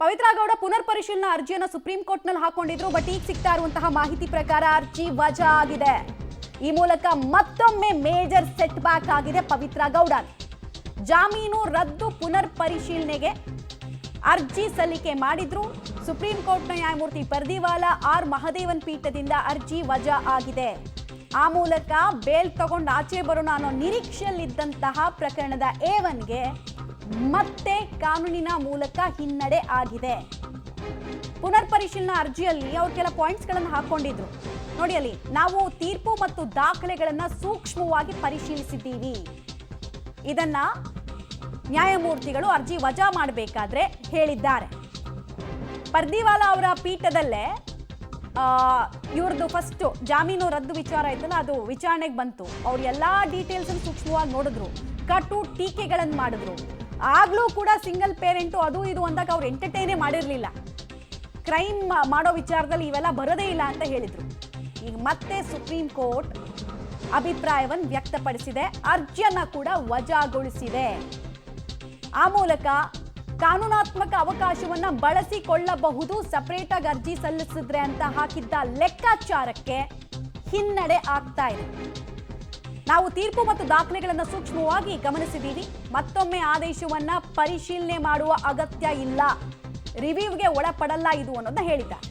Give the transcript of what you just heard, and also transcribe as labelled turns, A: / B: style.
A: ಪವಿತ್ರ ಗೌಡ ಪುನರ್ ಪರಿಶೀಲನಾ ಅರ್ಜಿಯನ್ನು ಸುಪ್ರೀಂ ಕೋರ್ಟ್ನಲ್ಲಿ ಹಾಕೊಂಡಿದ್ರು. ಬಟ್ ಈಗ ಸಿಗ್ತಾ ಇರುವಂತಹ ಮಾಹಿತಿ ಪ್ರಕಾರ ಅರ್ಜಿ ವಜಾ ಆಗಿದೆ. ಈ ಮೂಲಕ ಮತ್ತೊಮ್ಮೆ ಮೇಜರ್ ಸೆಟ್ ಬ್ಯಾಕ್ ಆಗಿದೆ ಪವಿತ್ರ ಗೌಡ. ಜಾಮೀನು ರದ್ದು ಪುನರ್ ಪರಿಶೀಲನೆಗೆ ಅರ್ಜಿ ಸಲ್ಲಿಕೆ ಮಾಡಿದ್ರು. ಸುಪ್ರೀಂ ಕೋರ್ಟ್ನ ನ್ಯಾಯಮೂರ್ತಿ ಪರ್ದಿವಾಲಾ ಆರ್ ಮಹದೇವನ್ ಪೀಠದಿಂದ ಅರ್ಜಿ ವಜಾ ಆಗಿದೆ. ಆ ಮೂಲಕ ಬೇಲ್ ತಗೊಂಡು ಆಚೆ ಬರೋಣ ಅನ್ನೋ ನಿರೀಕ್ಷೆಯಲ್ಲಿದ್ದಂತಹ ಪ್ರಕರಣದ A1ಗೆ ಮತ್ತೆ ಕಾನೂನಿನ ಮೂಲಕ ಹಿನ್ನಡೆ ಆಗಿದೆ. ಪುನರ್ ಪರಿಶೀಲನಾ ಅರ್ಜಿಯಲ್ಲಿ ಅವರು ಕೆಲ ಪಾಯಿಂಟ್ಸ್ಗಳನ್ನು ಹಾಕೊಂಡಿದ್ರು. ನೋಡಿ, ಅಲ್ಲಿ ನಾವು ತೀರ್ಪು ಮತ್ತು ದಾಖಲೆಗಳನ್ನು ಸೂಕ್ಷ್ಮವಾಗಿ ಪರಿಶೀಲಿಸಿದ್ದೀವಿ. ಇದನ್ನ ನ್ಯಾಯಮೂರ್ತಿಗಳು ಅರ್ಜಿ ವಜಾ ಮಾಡಬೇಕಾದ್ರೆ ಹೇಳಿದ್ದಾರೆ. ಪರ್ದಿವಾಲಾ ಅವರ ಪೀಠದಲ್ಲೇ ಇವ್ರದ್ದು ಫಸ್ಟ್ ಜಾಮೀನು ರದ್ದು ವಿಚಾರ ಇತ್ತಲ್ಲ, ಅದು ವಿಚಾರಣೆಗೆ ಬಂತು. ಅವ್ರು ಎಲ್ಲಾ ಡೀಟೇಲ್ಸ್ ಸೂಕ್ಷ್ಮವಾಗಿ ನೋಡಿದ್ರು, ಕಟು ಟೀಕೆಗಳನ್ನು ಮಾಡಿದ್ರು. ಆಗ್ಲೂ ಕೂಡ ಸಿಂಗಲ್ ಪೇರೆಂಟು ಅದು ಇದು ಅಂದಾಗ ಅವ್ರು ಎಂಟರ್ಟೈನೇ ಮಾಡಿರಲಿಲ್ಲ. ಕ್ರೈಮ್ ಮಾಡೋ ವಿಚಾರದಲ್ಲಿ ಇವೆಲ್ಲ ಬರೋದೇ ಇಲ್ಲ ಅಂತ ಹೇಳಿದ್ರು. ಈಗ ಮತ್ತೆ ಸುಪ್ರೀಂ ಕೋರ್ಟ್ ಅಭಿಪ್ರಾಯವನ್ನು ವ್ಯಕ್ತಪಡಿಸಿದೆ, ಅರ್ಜಿಯನ್ನ ಕೂಡ ವಜಾಗೊಳಿಸಿದೆ. ಆ ಮೂಲಕ ಕಾನೂನಾತ್ಮಕ ಅವಕಾಶವನ್ನ ಬಳಸಿಕೊಳ್ಳಬಹುದು, ಸಪರೇಟ್ ಆಗಿ ಅರ್ಜಿ ಸಲ್ಲಿಸಿದ್ರೆ ಅಂತ ಹಾಕಿದ್ದ ಲೆಕ್ಕಾಚಾರಕ್ಕೆ ಹಿನ್ನಡೆ ಆಗ್ತಾ ಇದೆ. ನಾವು ತೀರ್ಪು ಮತ್ತು ದಾಖಲೆಗಳನ್ನು ಸೂಕ್ಷ್ಮವಾಗಿ ಗಮನಿಸಿದ್ದೀವಿ. ಮತ್ತೊಮ್ಮೆ ಆದೇಶವನ್ನ ಪರಿಶೀಲನೆ ಮಾಡುವ ಅಗತ್ಯ ಇಲ್ಲ, ರಿವ್ಯೂಗೆ ಒಳಪಡಲ್ಲ ಇದು ಅನ್ನೋದನ್ನ ಹೇಳಿದ್ದಾರೆ.